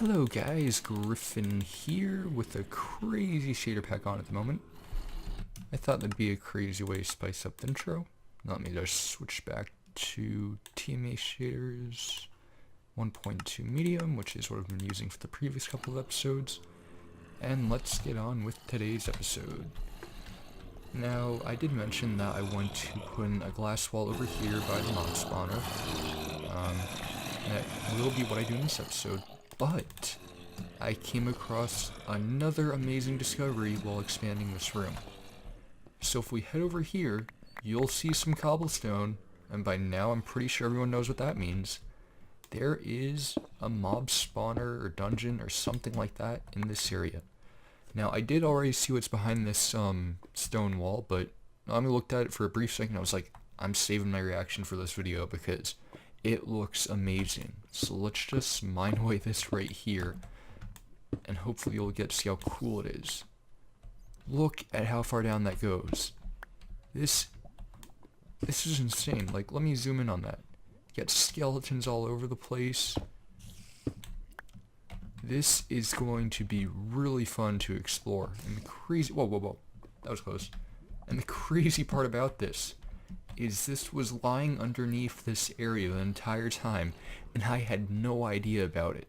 Hello guys, Griffin here with a crazy shader pack on at the moment. I thought that'd be a crazy way to spice up the intro. Let me just switch back to TMA shaders 1.2 medium, which is what I've been using for the previous couple of episodes. And let's get on with today's episode. Now, I did mention that I want to put in a glass wall over here by the mob spawner. That will be what I do in this episode. But I came across another amazing discovery while expanding this room. So if we head over here, you'll see some cobblestone, and by now I'm pretty sure everyone knows what that means. There is a mob spawner or dungeon or something like that in this area. Now I did already see what's behind this stone wall, but I looked at it for a brief second and I was like, I'm saving my reaction for this video because it looks amazing. So let's just mine away this right here, and hopefully you'll get to see how cool it is. Look at how far down that goes. This is insane. Like, let me zoom in on that. You got skeletons all over the place. This is going to be really fun to explore. And the crazy... Whoa. That was close. And the crazy part about this is this was lying underneath this area the entire time, and I had no idea about it.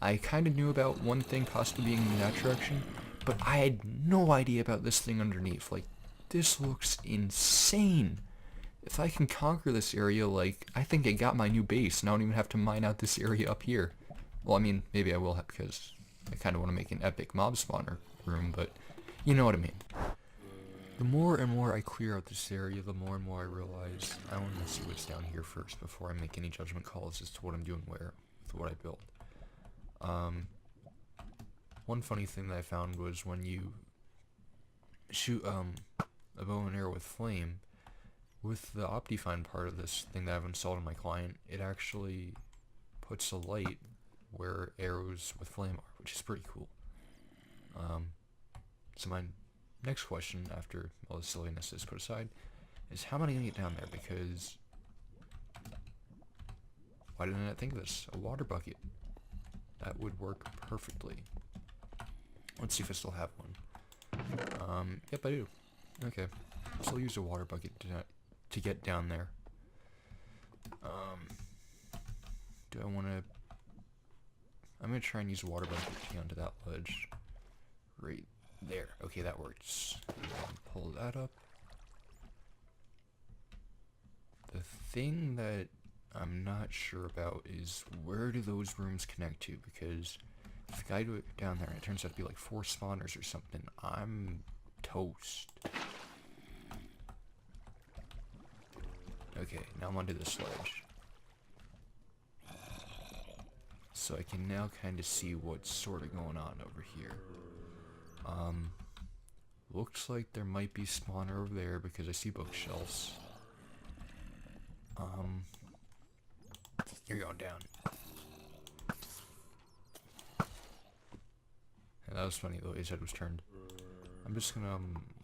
I kind of knew about one thing possibly being in that direction, but I had no idea about this thing underneath. Like, this looks insane. If I can conquer this area, like, I think I got my new base, and I don't even have to mine out this area up here. Well, I mean, maybe I will have, because I kind of want to make an epic mob spawner room, but you know what I mean. The more and more I clear out this area, the more and more I realize I want to see what's down here first before I make any judgment calls as to what I'm doing where with what I built. One funny thing that I found was when you shoot a bow and arrow with flame, with the Optifine part of this thing that I've installed on my client, it actually puts a light where arrows with flame are, which is pretty cool. So my next question, after all the silliness is put aside, is how am I going to get down there? Because why didn't I think of this? A water bucket. That would work perfectly. Let's see if I still have one. Yep, I do. Okay. So I'll use a water bucket to get down there. Do I want to... I'm going to try and use a water bucket to get onto that ledge. Right there. Okay, that works. Pull that up. The thing that I'm not sure about is where do those rooms connect to, because if I do it down there and it turns out to be like 4 spawners or something, I'm toast. Okay, now I'm onto this ledge. So I can now kind of see what's sort of going on over here. Looks like there might be spawner over there because I see bookshelves. You're going down. And that was funny, the way his head was turned. I'm just gonna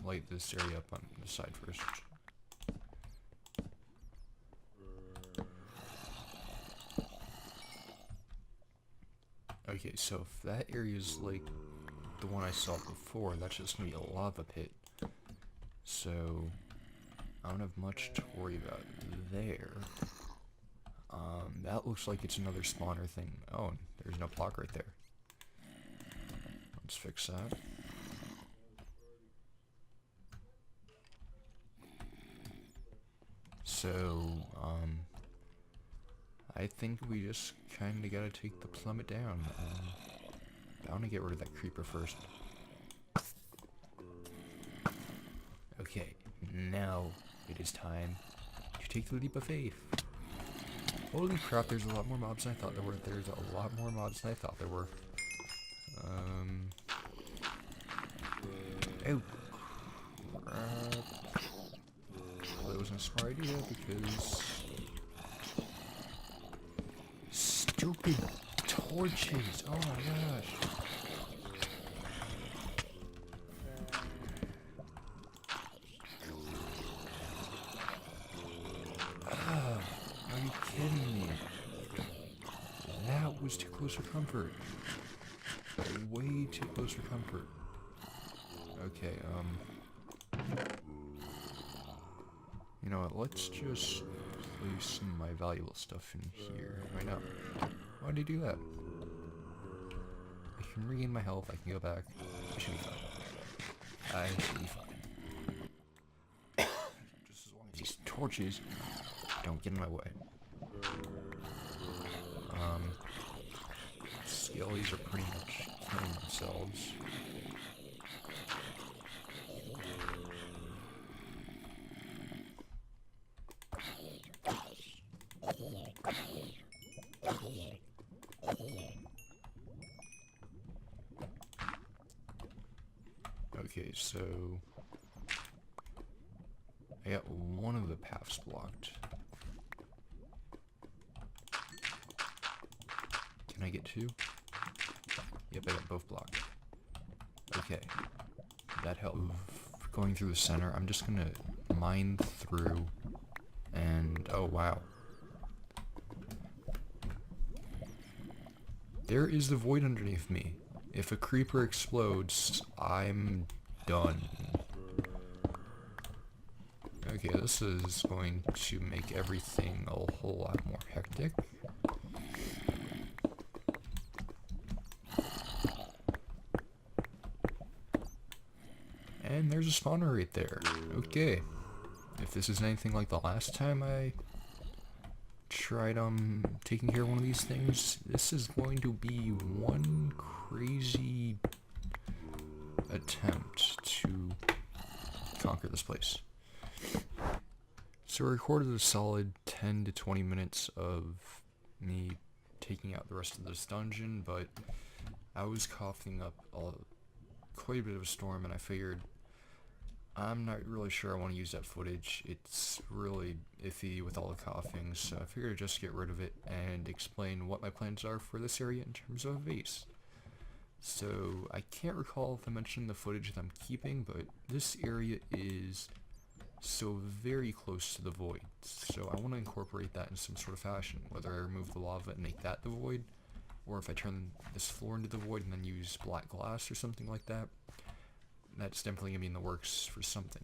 light this area up on the side first. Okay, so if that area is like the one I saw before, that's just gonna be a lava pit. So I don't have much to worry about there. That looks like it's another spawner thing. Oh, there's no block right there. Let's fix that. So, I think we just kind of gotta take the plummet down. I want to get rid of that creeper first. Okay, now it is time to take the leap of faith. Holy crap, there's a lot more mobs than I thought there were. There's a lot more mobs than I thought there were. Oh. Well, that wasn't a smart idea because... Stupid torches! Oh my gosh! Are you kidding me? That was too close. close for comfort. Way too close for comfort. Okay, you know what, let's just place some of my valuable stuff in here. Right now. Why did he do that? I can regain my health, I can go back. I should be fine. I should be fine. Just as long as these torches don't get in my way. Skellies are pretty much killing themselves. Okay, so I got one of the paths blocked. Can I get two? Yep, I got both blocked. Okay, that helped. Going through the center, I'm just gonna mine through, and oh wow. There is the void underneath me. If a creeper explodes, I'm done. Okay, this is going to make everything a whole lot more hectic. And there's a spawner right there. Okay. If this is anything like the last time I tried taking care of one of these things, this is going to be one crazy attempt to conquer this place. So I recorded a solid 10 to 20 minutes of me taking out the rest of this dungeon, but I was coughing up quite a bit of a storm, and I figured I'm not really sure I want to use that footage. It's really iffy with all the coughing, so I figured I'd just get rid of it and explain what my plans are for this area in terms of a base. So I can't recall if I mentioned the footage that I'm keeping, but this area is so very close to the void, so I want to incorporate that in some sort of fashion, whether I remove the lava and make that the void, or if I turn this floor into the void and then use black glass or something like that. That's definitely going to be in the works for something.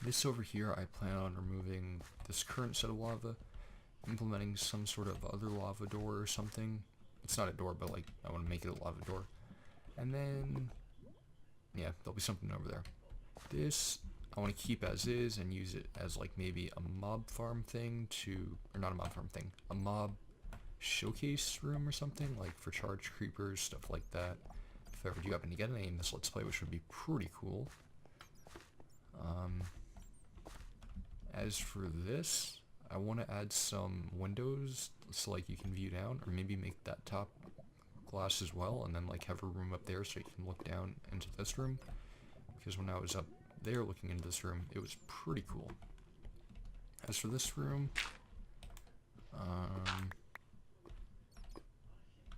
This over here, I plan on removing this current set of lava, implementing some sort of other lava door or something. It's not a door, but like, I want to make it a lava door. And then, yeah, there'll be something over there. This, I want to keep as is and use it as like maybe a mob farm thing or not a mob farm thing, a mob showcase room or something, like for charged creepers, stuff like that. If ever you happen to get a name in this Let's Play, which would be pretty cool. As for this, I want to add some windows so like you can view down, or maybe make that top glass as well, and then like have a room up there so you can look down into this room, because when I was up there looking into this room, it was pretty cool. As for this room,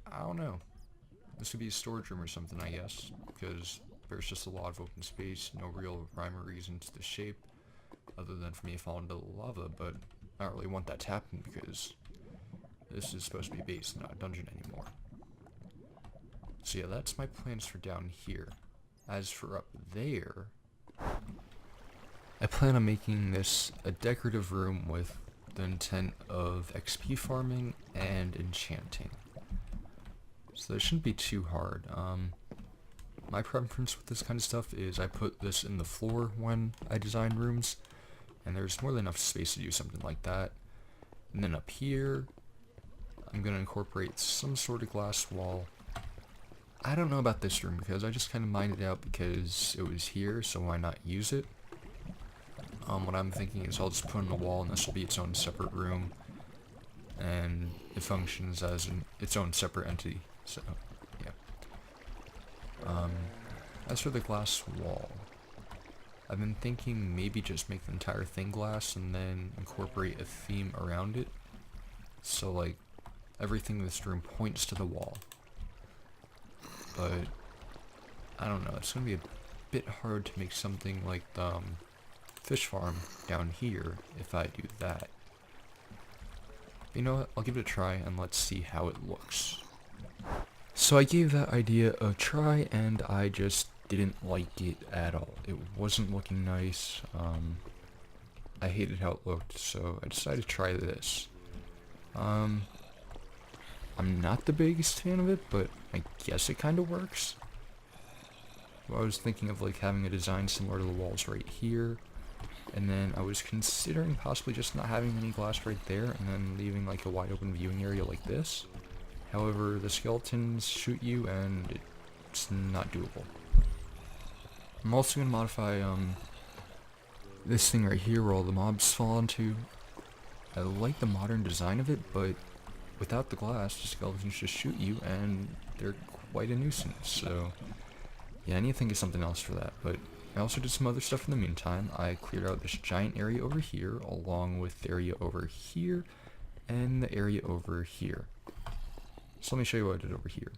I don't know. This could be a storage room or something, I guess, because there's just a lot of open space, no real rhyme or reason to the shape, other than for me to fall into the lava, but I don't really want that to happen because this is supposed to be a base, not a dungeon anymore. So yeah, that's my plans for down here. As for up there, I plan on making this a decorative room with the intent of XP farming and enchanting. So that shouldn't be too hard. My preference with this kind of stuff is I put this in the floor when I design rooms, and there's more than enough space to do something like that. And then up here, I'm going to incorporate some sort of glass wall. I don't know about this room because I just kind of mined it out because it was here, so why not use it? What I'm thinking is I'll just put in a wall and this will be its own separate room, and it functions as its own separate entity. So, yeah. As for the glass wall, I've been thinking maybe just make the entire thing glass and then incorporate a theme around it. So, like, everything in this room points to the wall. But, I don't know, it's going to be a bit hard to make something like the fish farm down here if I do that. But you know what, I'll give it a try and let's see how it looks. So I gave that idea a try and I just didn't like it at all. It wasn't looking nice. I hated how it looked, so I decided to try this. I'm not the biggest fan of it, but I guess it kind of works. Well, I was thinking of like having a design similar to the walls right here, and then I was considering possibly just not having any glass right there, and then leaving like a wide open viewing area like this. However, the skeletons shoot you, and it's not doable. I'm also going to modify this thing right here where all the mobs fall into. I like the modern design of it, but without the glass, the skeletons just shoot you, and they're quite a nuisance, so yeah, I need to think of something else for that. But I also did some other stuff in the meantime. I cleared out this giant area over here, along with the area over here, and the area over here. So let me show you what I did over here.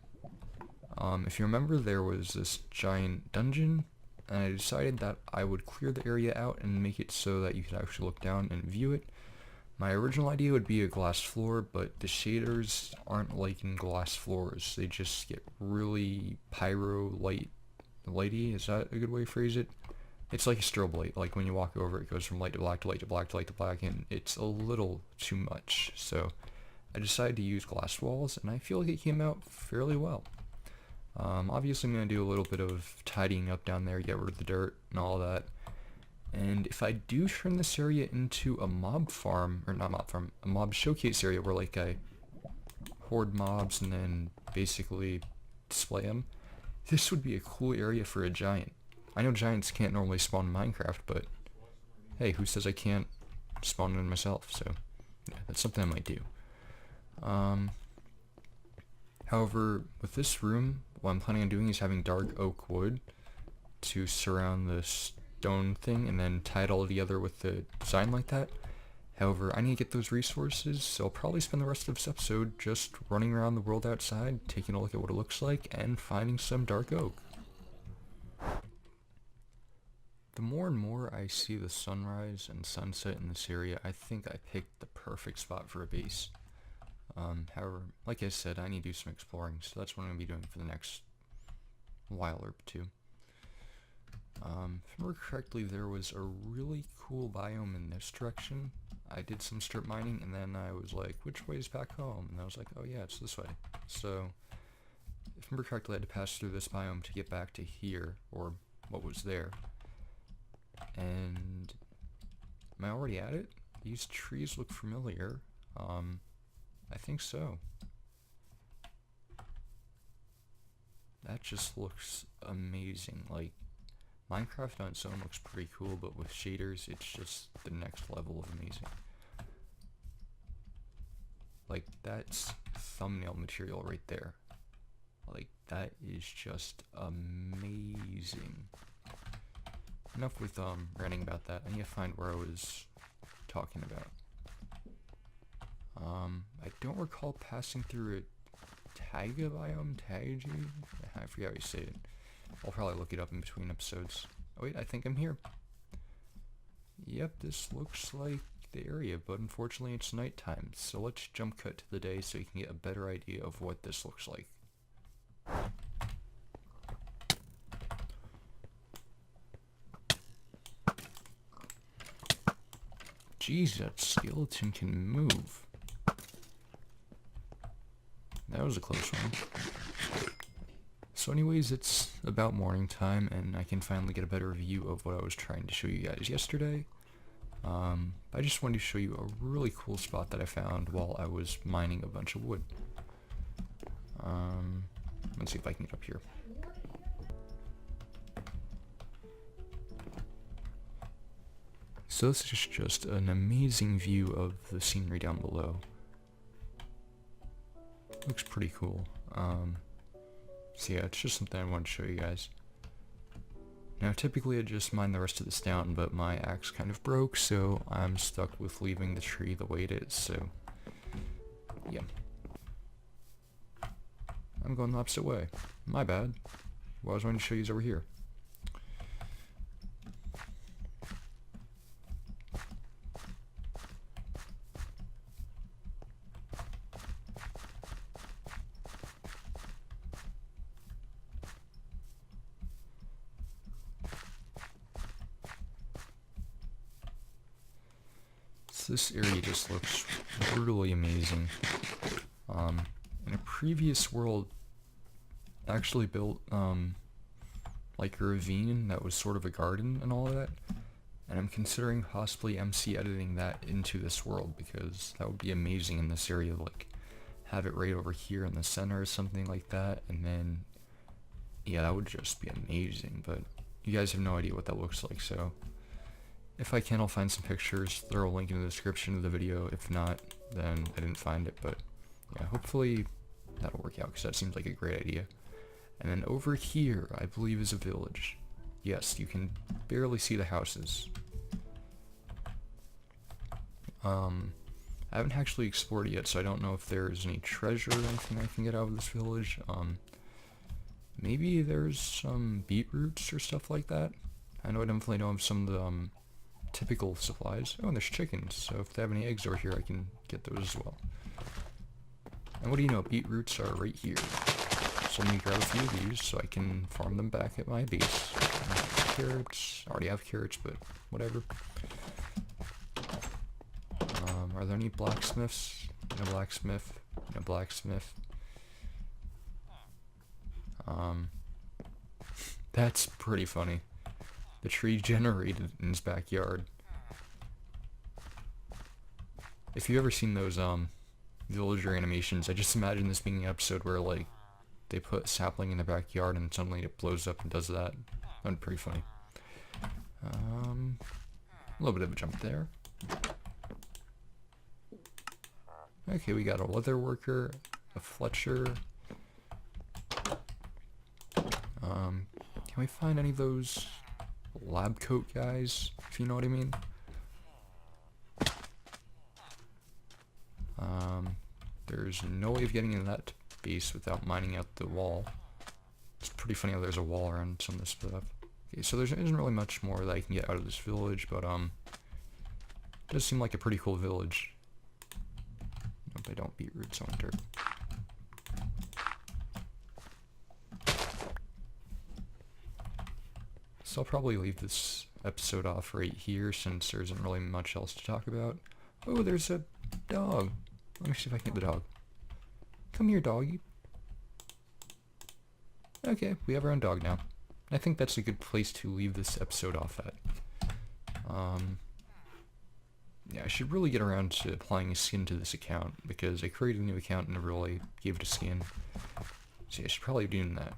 If you remember, there was this giant dungeon, and I decided that I would clear the area out and make it so that you could actually look down and view it. My original idea would be a glass floor, but the shaders aren't like in glass floors. They just get really lighty. Is that a good way to phrase it? It's like a strobe light. Like when you walk over, it goes from light to black to light to black to light to black, and it's a little too much. So I decided to use glass walls, and I feel like it came out fairly well. Obviously, I'm going to do a little bit of tidying up down there, get rid of the dirt and all that. And if I do turn this area into a mob farm, or not mob farm, a mob showcase area where like I hoard mobs and then basically display them, this would be a cool area for a giant. I know giants can't normally spawn in Minecraft, but hey, who says I can't spawn in myself? So yeah, that's something I might do. However, with this room, what I'm planning on doing is having dark oak wood to surround the stone thing and then tie it all together with the design like that. However, I need to get those resources, so I'll probably spend the rest of this episode just running around the world outside, taking a look at what it looks like, and finding some dark oak. The more and more I see the sunrise and sunset in this area, I think I picked the perfect spot for a base. However, like I said, I need to do some exploring, so that's what I'm going to be doing for the next while or two. If I remember correctly, there was a really cool biome in this direction. I did some strip mining, and then I was like, which way is back home? And I was like, oh yeah, it's this way. So, if I remember correctly, I had to pass through this biome to get back to here, or what was there. And, am I already at it? These trees look familiar. I think so. That just looks amazing. Like, Minecraft on its own looks pretty cool, but with shaders, it's just the next level of amazing. Like, that's thumbnail material right there. Like, that is just amazing. Enough with ranting about that. I need to find where I was talking about. I don't recall passing through a taiga biome, taiga? I forget how you say it. I'll probably look it up in between episodes. Oh wait, I think I'm here. Yep, this looks like the area, but unfortunately it's nighttime, so let's jump cut to the day so you can get a better idea of what this looks like. Jeez, that skeleton can move. That was a close one. So anyways, it's about morning time, and I can finally get a better view of what I was trying to show you guys yesterday. I just wanted to show you a really cool spot that I found while I was mining a bunch of wood. Let's see if I can get up here. So this is just an amazing view of the scenery down below. Looks pretty cool. So yeah, it's just something I wanted to show you guys. Now typically I just mine the rest of this down, but my axe kind of broke, so I'm stuck with leaving the tree the way it is, so yeah. I'm going the opposite way. My bad. What I was wanting to show you is over here. This area just looks brutally amazing. In a previous world, I actually built like a ravine that was sort of a garden and all of that, and I'm considering possibly MC editing that into this world, because that would be amazing in this area. Like, have it right over here in the center or something like that, and then yeah, that would just be amazing. But you guys have no idea what that looks like, so if I can, I'll find some pictures, throw a link in the description of the video. If not, then I didn't find it. But yeah, hopefully that'll work out, because that seems like a great idea. And then over here, I believe, is a village. Yes, you can barely see the houses. I haven't actually explored it yet, so I don't know if there's any treasure or anything I can get out of this village. Maybe there's some beetroots or stuff like that. I definitely know of some of the typical supplies. Oh, and there's chickens, so if they have any eggs over here, I can get those as well. And what do you know, beetroots are right here. So let me grab a few of these so I can farm them back at my base. Carrots, I already have carrots, but whatever. Are there any blacksmiths? No blacksmith, no blacksmith. That's pretty funny. The tree generated in his backyard. If you've ever seen those villager animations, I just imagine this being an episode where like they put a sapling in their backyard and suddenly it blows up and does that. That'd be pretty funny. A little bit of a jump there. Okay, we got a leather worker, a Fletcher. Can we find any of those lab coat guys, if you know what I mean? There's no way of getting into that base without mining out the wall. It's pretty funny how there's a wall around some of this stuff. Okay, so there isn't really much more that I can get out of this village, but it does seem like a pretty cool village. Nope, I don't beat roots on dirt. So I'll probably leave this episode off right here, since there isn't really much else to talk about. Oh, there's a dog. Let me see if I can get the dog. Come here, doggy. Okay, we have our own dog now. I think that's a good place to leave this episode off at. Yeah, I should really get around to applying a skin to this account, because I created a new account and never really gave it a skin. So yeah, I should probably be doing that.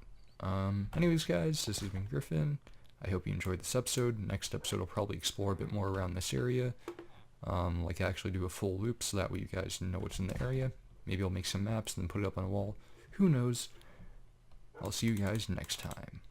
Anyways, guys, this has been Griffin. I hope you enjoyed this episode. Next episode I'll probably explore a bit more around this area. Like actually do a full loop so that way you guys know what's in the area. Maybe I'll make some maps and then put it up on a wall. Who knows? I'll see you guys next time.